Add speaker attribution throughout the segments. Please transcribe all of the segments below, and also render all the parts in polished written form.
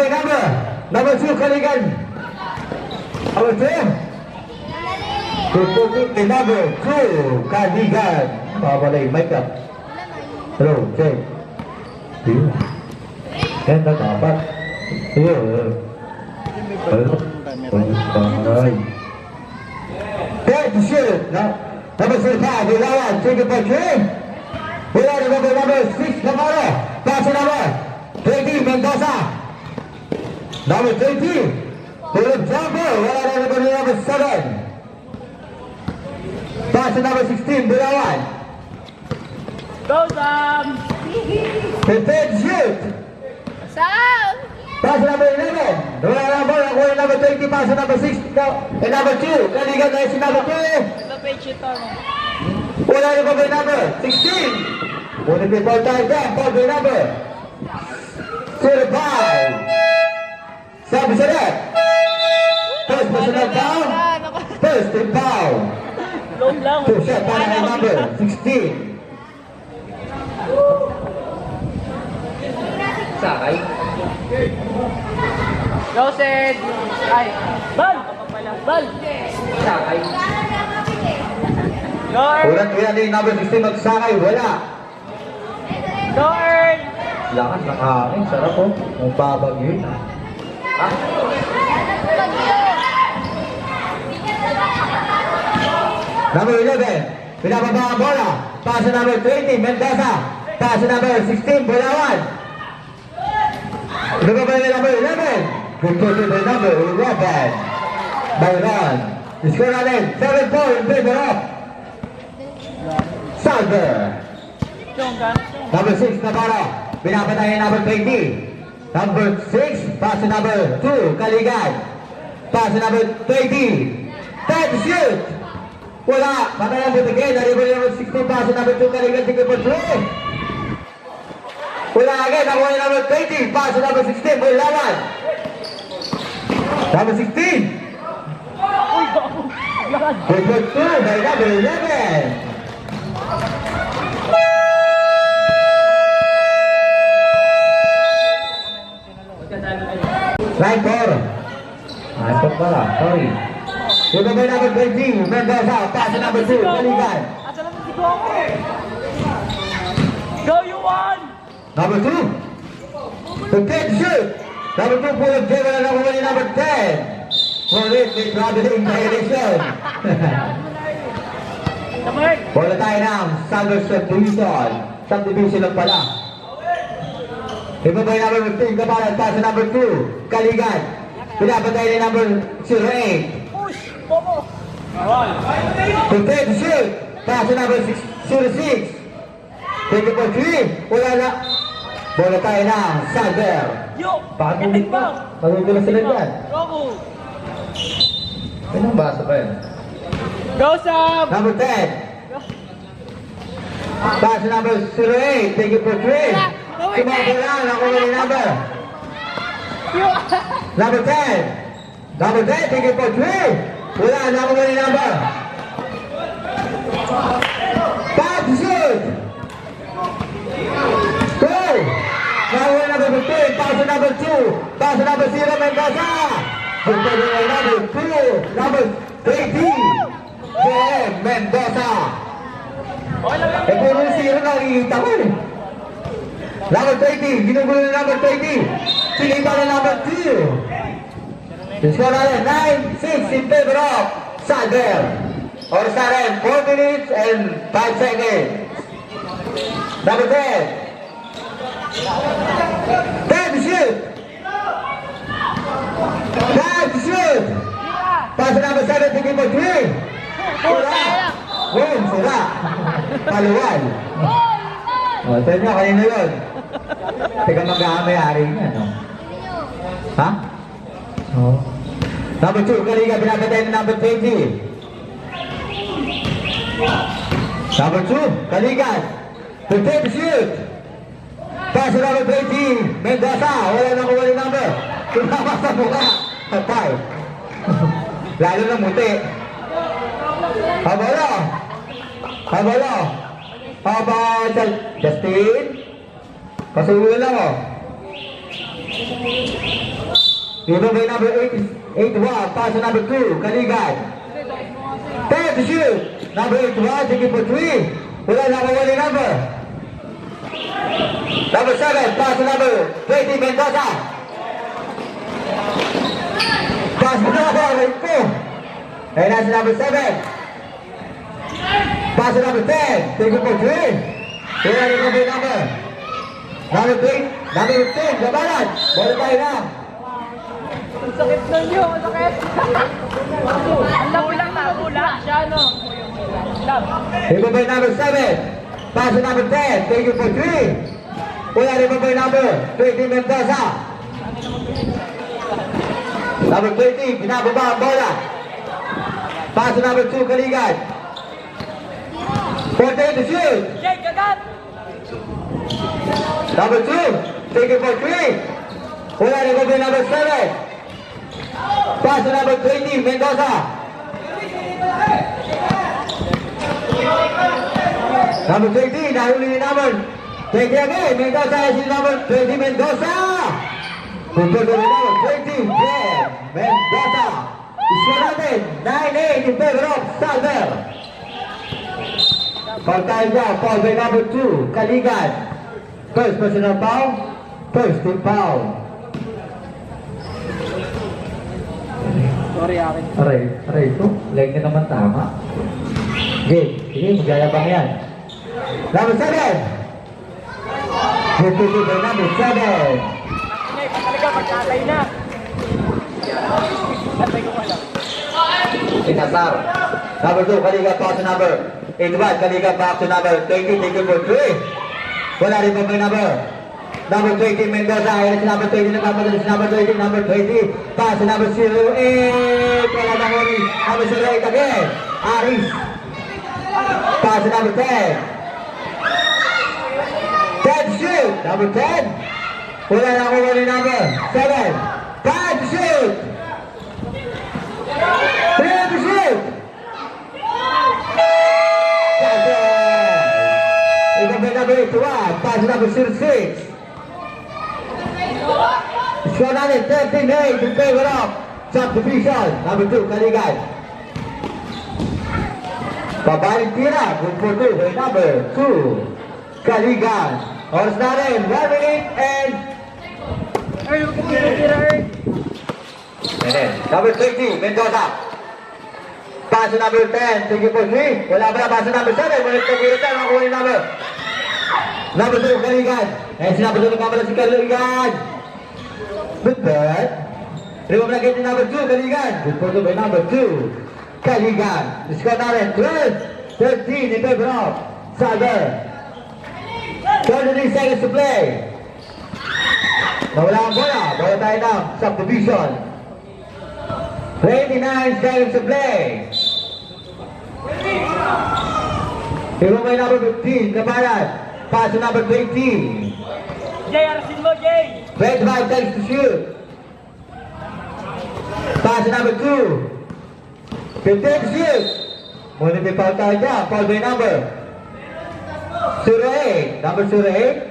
Speaker 1: by number? Number 2, Kaligan. Number 2. Tututup ni number 2, Kaligan. Pabalay, mic up. Hello, check. Iya. Kan tak dapat. Iya. Pabalay. Take the shoot. Number 5, Ilawan, take it by 3. Bola number 6, Namara. Pass number 20, Mendoza. Number 20, Philip Jumper. Bola number 7. Pass number 16, Ilawan.
Speaker 2: Go, Sam!
Speaker 1: Prepare to shoot.
Speaker 3: Sam!
Speaker 1: Pass number 11. Bola number 20, pass number 6. And number 2, Kaligan na si number 2.
Speaker 2: The page ito, no?
Speaker 1: Bola number 16. Bola ball time down, ball number 35. Sabi sa net. First personal down. First and foul.
Speaker 2: Load lang.
Speaker 1: Two shot by number 16. Sakay.
Speaker 2: Go, Sid! Ay! Bal! Bal!
Speaker 1: Sakay.
Speaker 2: Go, Earn!
Speaker 1: Ulan yung number 16 magsakay. Wala.
Speaker 2: Go, Earn!
Speaker 1: Lakas ng hangin. Sarap po. Magbabagyo yun. Ha? Number 11. Pinababa ang bola. Pass number 20. Mendoza. Pass number 16. Bulawan. Pinababa yung number 11. Good to the number 11. Byron. Score natin. 7-4 in favor of Salver. Number 6 na para. Pinapatay yung number 20. Number 6. Pass number 2. Kaligan. Pass number 20. Time to shoot. Wala. Patayan mo again. Nariba yung number 16. Pass number 2. Kaligan. Tingin po 3. Wala again. Nakuha yung number 20. Pass number 16. Bulawan. Number 16. Good for 2 by number 11. Line 4. Line 4 pala. Sorry. Ito by number 20. Mendoza. Pass number 2. Kaligan.
Speaker 2: Asa naman si Goku? Go, you won!
Speaker 1: Number 2. To take shoot. Number 2 full of Jay. Wala nakuha ni number 10. For it, may traveling violation. Bola tayo ng Sanders Subdivision. Subdivision lang pala. Iba ba yung number 15 kapalan? Pass number 2. Kaligan. Pinapatay ni number 08.
Speaker 2: Push! Goku!
Speaker 1: To take shoot. Pass number 06. Take it for 3. Wala na. Bola tayo ng Sander.
Speaker 2: Yo!
Speaker 1: Pagkulit pa. Magugulo sila dyan.
Speaker 2: Goku!
Speaker 1: Anong basa pa yun?
Speaker 2: Go, Sam!
Speaker 1: Number 10. Pass number 08. Take it for 3. Tumawag lang. Nakuha ni number. Number 10. Number 10. Take it for 3. Wala. Nakuha ni number. Pass to shoot. Go. Nakuha ni number 15. Pass to number 2. Pass to number 0. Mendoza. Number 2. Number 18. JM Mendoza. Eh, puro yung 0 na nakikita ko eh. Number 20. Ginugulo na number 20. Sinipa na number 2. Score natin 9-6 in favor of Sander. Oras natin 4 minutes and 5 seconds. Number 10. 10 to shoot. 10 to shoot. Pass number 7 to give for 3. Sira. Win, sira. Paluwal. O, tayo nyo, kanina yun. Teka mag-aamayari niya, no? Ha? Oo. Number 2, Kaliga, pinapatay na number 20. Number 2, Kaligan. To take the shoot. Pass to number 20. Mendoza, wala nang kuha yung number. Tumama sa mukha. Patay. Lalo na muti. Habalo. Habalo. Habalo. Justin. Pasulo lang, oh. Given by number 81, pass to number 2, Kaligay. 10 to shoot. Number 81, taking for 3. Wala na mawali number. Number 7, pass to number 20, Mendoza. Pass to number 2. And that's number 7. Pass to number 10, taking for 3. Wala na mawali number. Number 3, number 10, Gabalan. Wala tayo na.
Speaker 2: Ang sakit na niyo, ang sakit. Ang lang na, kulang siya, no?
Speaker 1: Given by number 7, pass to number 10, taking for 3. Wala rin by number 20, Mendoza. Number 20, pinababa ang bola. Pass to number 2, Kaligay. 14 to shoot.
Speaker 2: Jay, kagat!
Speaker 1: Number 2, taking for 3. Wala rin by number 7. Pass to number 20, Mendoza. Number 20, nahuli ni number 20 again, Mendoza is number 20, Mendoza. Punto to number 20, Mendoza. Score natin, 9-8 in favor of Salver. Foul time now, foul by number 2, Kaligay. First personal foul, first team foul.
Speaker 2: Sorry, akin.
Speaker 1: Aray ito. Leg na naman tama. Sige, magyayabang yan. Number 7. Repeated by number 7.
Speaker 2: Jay, talaga magkatay na. Atay ko pala.
Speaker 1: Inasar. Number 2, Kaligay back to number 81. Kaligay back to number 20. Taken for 3. Wala rin pa by number 20, Mendoza. Ayan si number 20. Nagpapadala si number 20. Number 20. Pass to number 08. Wala na huli. Number 08 again. Aris. Pass to number 10. 10 shoot. Number 10. Wala na huli number 7. 5 to shoot. 3 to shoot. Ikaw by number 81. Pass to number 06. Score natin, 13-8 in favor of subdivision. Number 2, Kaligay. Babalik tira, good for 2 by number 2, Kaligay. Oras natin, 1 minute and...
Speaker 2: Ay, huwag ka tira, eh.
Speaker 1: And then, number 20, Mendoza. Pass to number 10, taking for 3. Wala pa na, pass to number 7. Wala pa na, makuha yung number 2, Kaligay. And si number 2, nagpapala si Kaligay. Good bird. Remove na game number 2, Kaligay. Good for 2 by number 2, Kaligay. The score natin, 12-13 in favor of Salver. 33 seconds to play. Nawala ang bola. Bola tayo ng subdivision. 29 seconds to play. Remove by number 15, Kabayan. Pass to number 20.
Speaker 2: Jay, arasin mo, Jay!
Speaker 1: 25 seconds to shoot. Pass to number 2. 15 to shoot. Muna may foul tayo dyan. Foul by number 08. Number 08.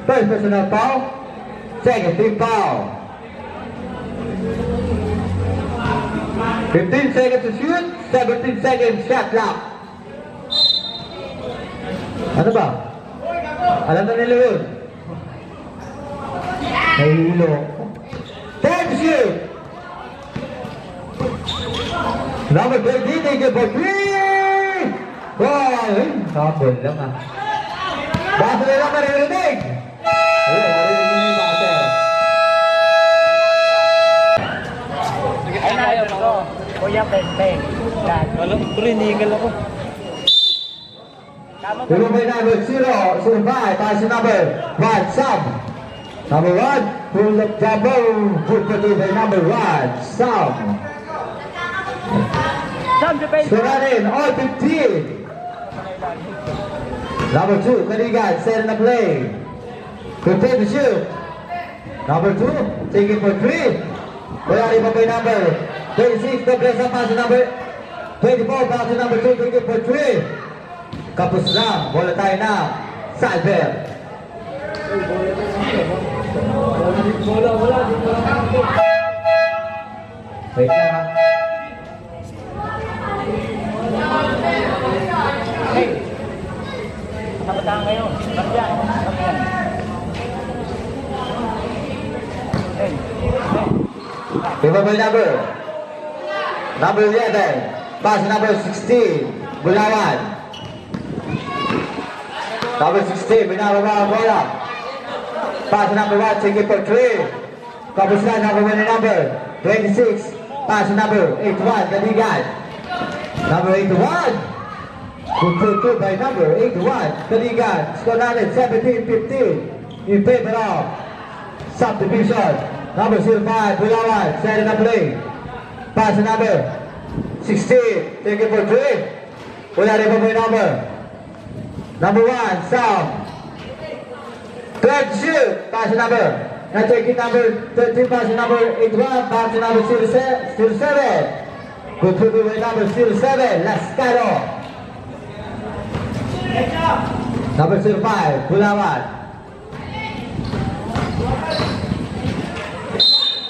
Speaker 1: First personal foul. Second team foul. 15 seconds to shoot. 17 seconds shot clock. Ano ba? Alam na nila yun. Nahihilo. 10 to shoot. Number 20, take it for 3! Ball! Nakabol lang ah. Basta na lang maririnig! Ayun, maririnig niyo yung basta.
Speaker 2: Ay, ayaw ko. Kuya, pente. Yan. Alam, inigal ako.
Speaker 1: Remove by number 0, 05, pass to number 1, Sam. Number 1, pull up double, good for 2 by number 1, Sam.
Speaker 2: Sam, defense.
Speaker 1: Score natin, all 15. Number 2, Kaligay, set in the play. 15 to shoot. Number 2, taking for 3. Wala rin pa by number 26, the press up pass to number 24, pass to number 2, taking for 3. Kapos lang, bola tayo na, Salver. Wait lang ha.
Speaker 2: Kabataan kayo. Kapyan. Kapyan.
Speaker 1: Favorable number. Number 11. Pass number 16. Bulawan. Number 16. Binababa ang bola. Pass number 1. Take it for 3. Tapos na number 1 number 26. Pass number 81. Kaligan. Number 81. Good by number 81. Kaligan. Score natin 17-15. In favor of subdivision. Number 05. Bulawan. Set it up play. Pass number 16. Take it for 3. Wala rin pa po yung number. Number 1. South. Third shoot. Pass number. Now take it number 13. Pass number 81. Pass number 07. Good to by number 07. Lascano. Number 05. Bulawan.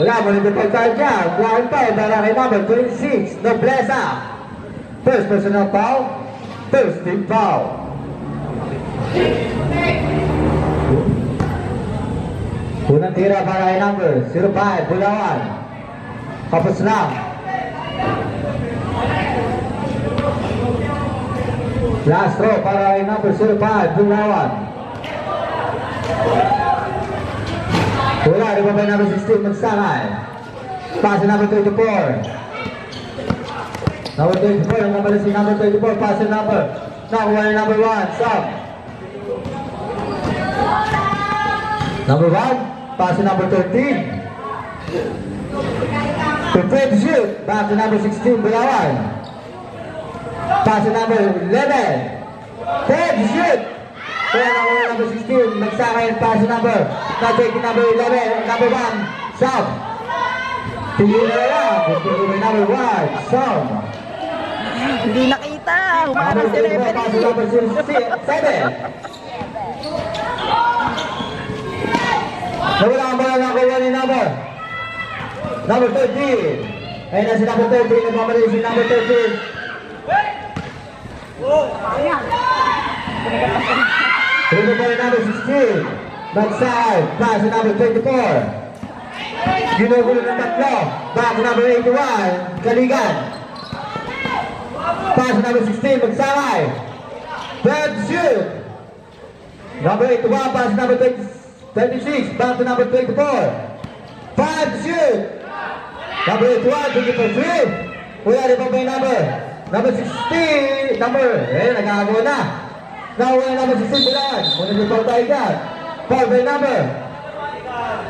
Speaker 1: Wala mo nito pagkaan niya. Blind foul para kay number 26. Nobleza. First personal foul. First team foul. Unang tira para kay number 05. Bulawan. Kapos lang. Last throw para kay number 05. Bulawan. Wala, di ba ba number 16 magsakay? Pass number 24. Number 24, yung number si number 24, pass number. Nakuha yung number 1, sub. Number 1, pass number 13. Prepare to shoot, back to number 16, Bulawan. Pass number 11. Prepare to shoot. Kaya nakuha number 16, magsakay yung pass number. Now-take number 11, number 1, sub. Tingin na lang, number 1, sub.
Speaker 3: Hindi nakita. Humarang si
Speaker 1: Number 7, pass number 7. Nawala ang bola ng kuha ni number. Number 13. Ayun na si number 13, nagmamali si number 13. Ito pa rin number 16. Backside, pass number 24. Ginugulo ng tatlo. Back number 81. Kaligan. Pass number 16. Magsakay. Third shoot. Number 81. Pass number 26. Back to number 24. Five shoot. Number 81. Take it for 3. Wala rin pa ba yung number? Number 16. Nagkakago na. Now, number 16. Bulan. Muna yung pao tayo dyan. Foul by number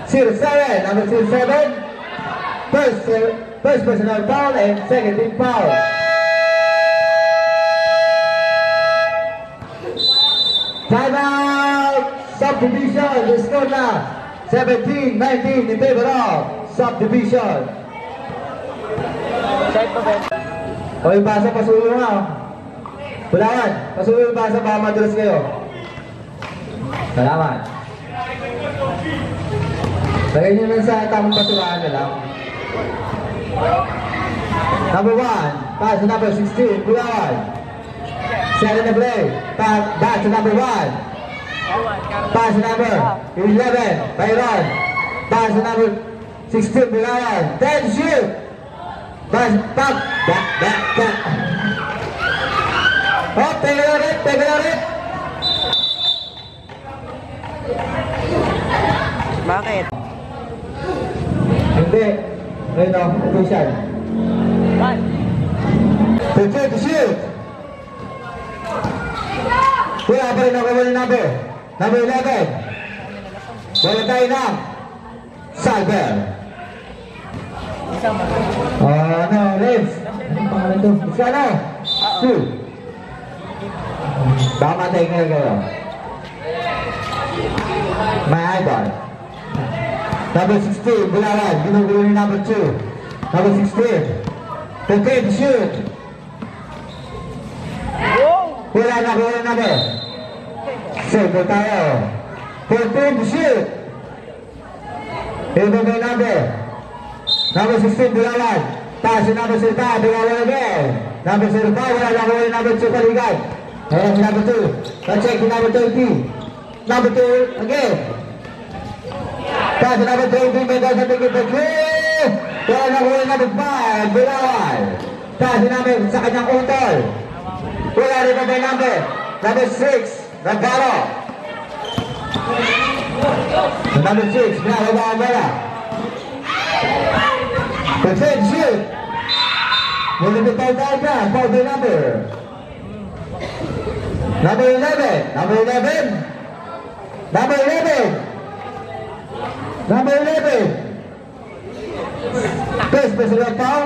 Speaker 1: 07. Number 07. First personal foul and second team foul. Time out! Subdivision. The score na 17-19 in favor of subdivision.
Speaker 2: Side pa, Ben.
Speaker 1: O yung basa, pasuyo nga. Bulawan, pasuyo yung basa, baka madulas kayo. Salamat. Lagay nyo lang sa tamang basurahan na lang. Number 1, pass to number 16, Bulawan. Set in the play, back to number 1. Pass to number 11, Byron. Pass to number 16, Bulawan. 10 shoot. Pass, back. Oh, take it on it.
Speaker 3: Bakit?
Speaker 1: Hindi. Ayun o, official. Prepare to shoot. Wala pa rin ako ng number. Number 11. Wala tayo na. Cyber. Reds. Anong pangalan to? Iskano? Shoot. Baka matay nga kayo. My eyeball. Number 16, Bulawan. Ginugulo ni number 2. Number 16. Prepare to shoot. Wala na number. Save tayo. Prepare to shoot. Ito may number. Number 16, Bilawan. Pass si number 5, Bilawan again. Number 5, wala lang ko yung number 2 Kaligan. Ayan si number 2. Na-check si number 20. Number 2, again. Pass si number 20, Mendoza tingin pa 3. Wala lang ko yung number 5, Bilawan. Pass si number sa kanyang utol. Wala rin pa may number. Number 6, Nagaro. Number 6, Bilawan ba wala? Pretend shoot. Will it be fouled down? Foul the number. Number 11. Number 11. Number 11. Number 11. First personal foul.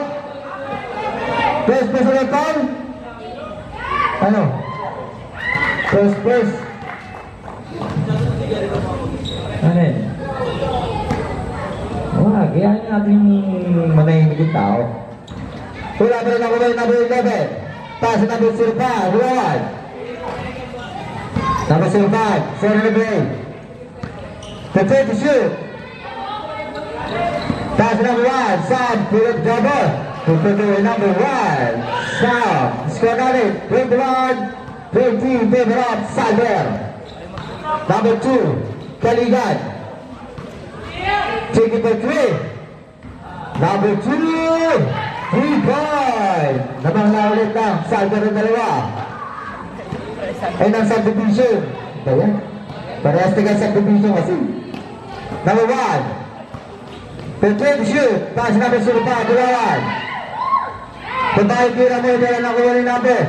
Speaker 1: First personal foul. Ano? First. Ano yun? Wag, yan natin manahimik yung tao. Wala pa rin ako ba yung number 11? Pass sa number 05, Rowan. Number 05, Sarah LeBray. Prepare to shoot. Pass sa number 1, Sam, Philip Jabot. Prepare to number 1, Sam. Score natin, 21-20, favor of Salver. Number 2, Kaligan. Take it for 3. Number 2, 3-point. Namang na ulit ng Salver ng dalawa. Ay ng subdivision. Kaya, parehas tingin subdivision kasi. Number 1. Prepare to shoot. Pass number 05, Bilawan. Puntahin tira mo, ito na nakuha ni number.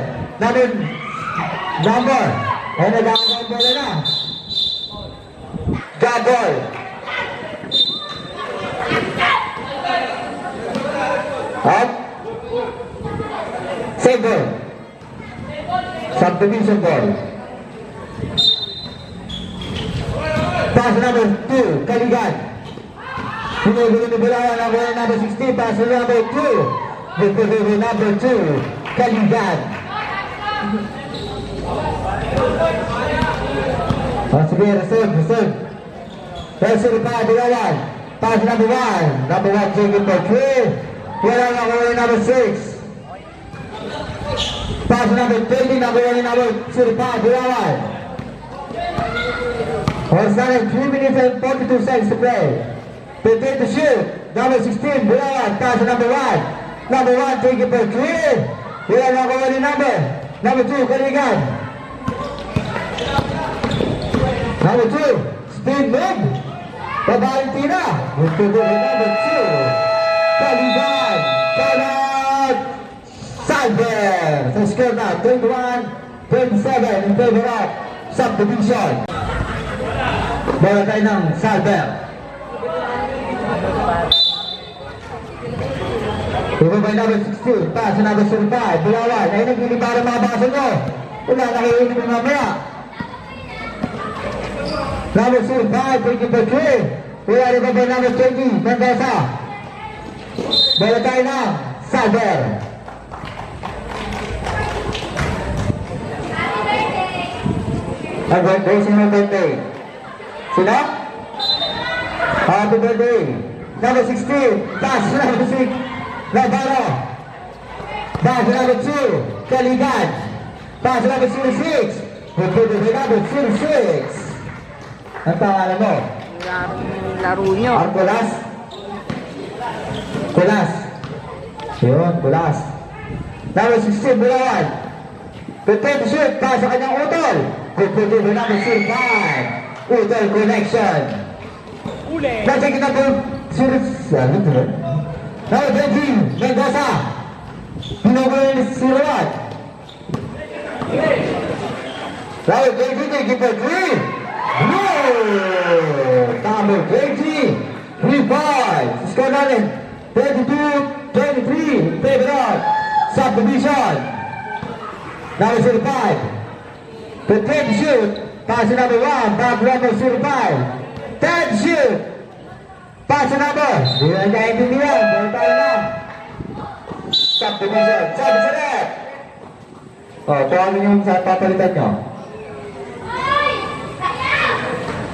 Speaker 1: Number. Ay nag-aagawin bola na. Gagol. Up. Save ball. Subdivision ball. Pass number 2, Kaligan. Pinugulo ni Bilawan ang wala number 16, pass number 2. Pinugulo number 2, Kaligan. Sige, reserve. Reserve pa, Bilawan. Pass number 1. Number 1, take it for 3. Wala lang ako yung number 6. Pass number 20, number 1 yung number 05, Bilawan. Starting 3 minutes and 42 seconds to play. Prepare to shoot. Number 16, Bilawan. Pass number 1. Number 1, take it for 3. Wala lang ako yung number. Number 2, Kaligan. Number 2, speed move. Babaeng tira. Number 2. Kaligan, Kalat, Salver. Sa score na 21-27 in favor of subdivision. Bola tayo ng Salver. Ito by number 16, pass sa number 05, Bilawan. Ay nagbili para mga baso nyo. Wala, nakikinig mo mamaya. Number 05, thank you for 3. Wala rin ba by number 20, Mendoza. Bola tayo ng Salver. Ang birthday, sino ang birthday? Sino? Happy birthday. Number 16, pass number 6, Navarro. Pass number 2, Kaligan. Pass number 06, number 06. Ang pangalan mo?
Speaker 3: Laro nyo.
Speaker 1: Kulas? Kulas. Yun, Kulas. Number 16, Bilawan. Prepare to shoot. Pass sa kanyang utol. Prepare to number 5. Utol connection. Nasa kinabog. Ano ito? Number 20, Mendoza. Pinugulo ni Sirawat. Number 20, they give a 3. Number 20, 3-5. Score natin 22-23 favor of subdivision. Number 05, prepare to shoot. Pass number 1, back number 05. 10 shoot. Pass number. Hindi na nakaintindihan. Balik tayo na. Subdivision. Sabi sa net. Kung ano yung papalitan nyo.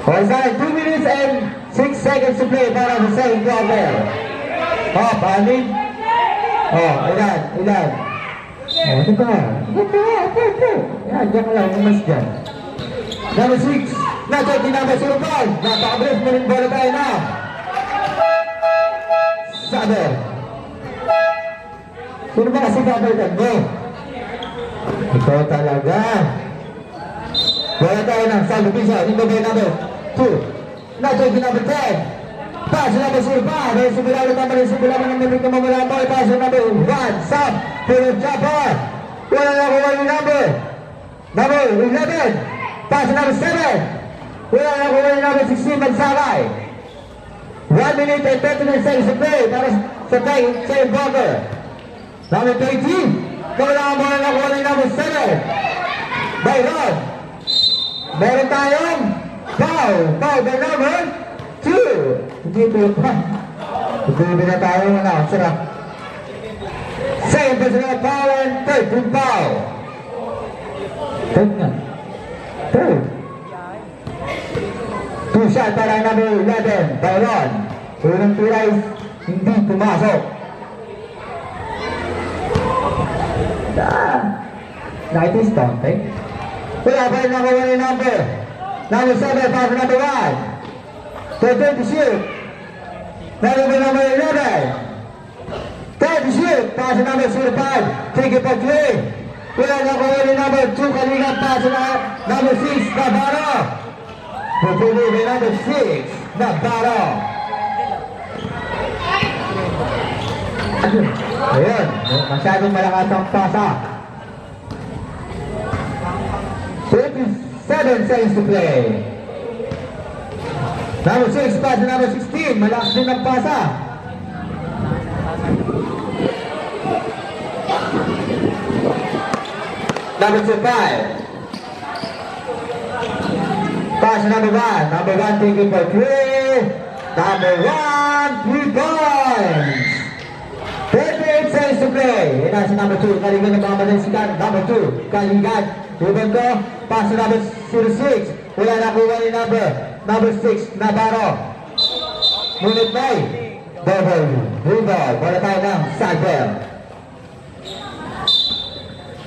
Speaker 1: All right, 2 minutes 6 seconds to play para sa second quarter. Oh, panik. Oh, ilan? Oh, ano ka? Okay. Yan, diyan ka lang, umas dyan. Number 6, natin tinabas sa upal. Napakabilis mo rin bola tayo na. Saber. Sino ba kasi babalitan mo? Ikaw talaga. Bola tayo ng subdivision. Ito ba yung number 2? Natin number 10. Pass number 5. Dahil simula ulit naman yung simula mo ng nabig na mamula mo. Pass number 1. Sub. Philip Chopper. Wala na kuha yung number 11. Pass number 7. Wala na kuha yung number 16. Magsakay. 1 minute and 39 seconds to play para sa second quarter. Number 13. Kailangan mo na kuha yung number 7. Byron. Meron tayong foul by number 2. Hindi po yun pa. Hindi na tayo na. Sarap. Second personal foul and third foul. Third nga. Third. 2 shot para number 11. Byron. Unang tulay. Hindi pumasok. Nice taunting. Wala pa rin nakuha ni number 7, pass number 1. 30 to shoot. Number 11. 30 to shoot. Pass number 05. Take it for 3. Wala nakuha ni number 2. Kanina pass na number 6. Navarro. Pupuli ni number 6. Navarro. Ayun. Masyadong malakas ang pasa. 27 seconds to play. Number 6 pass to number 16. Malakas din ang pasa. Number 5. Pass to number 1. Number 1 taking for 3. Number 1, 3 points. 38 seconds to play. Yan na si number 2. Kaligan ng mga malinsikan. Number 2. Kaligan. Ruben ko. Pass to number 06. Wala na kuha ni number 6. Navarro. Ngunit may double rebound. Wala tayo ng Sager.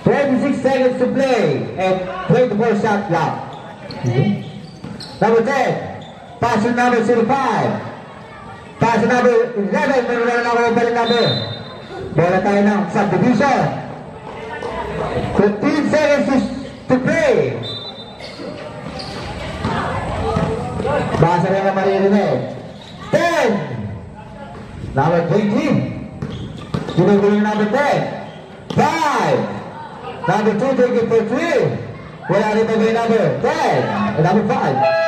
Speaker 1: 26 seconds to play. And 24 shot clock. Number 10. Pass to number 05. Pass to number 11. Meron na ako balik number. Bola tayo ng subdivision. 15 seconds to play. Basa na naman maririnig. 10. Number 20. Ginugulo number 10. 5. Number 2 taking for 3. Wala rin pa may number 10. Number 5.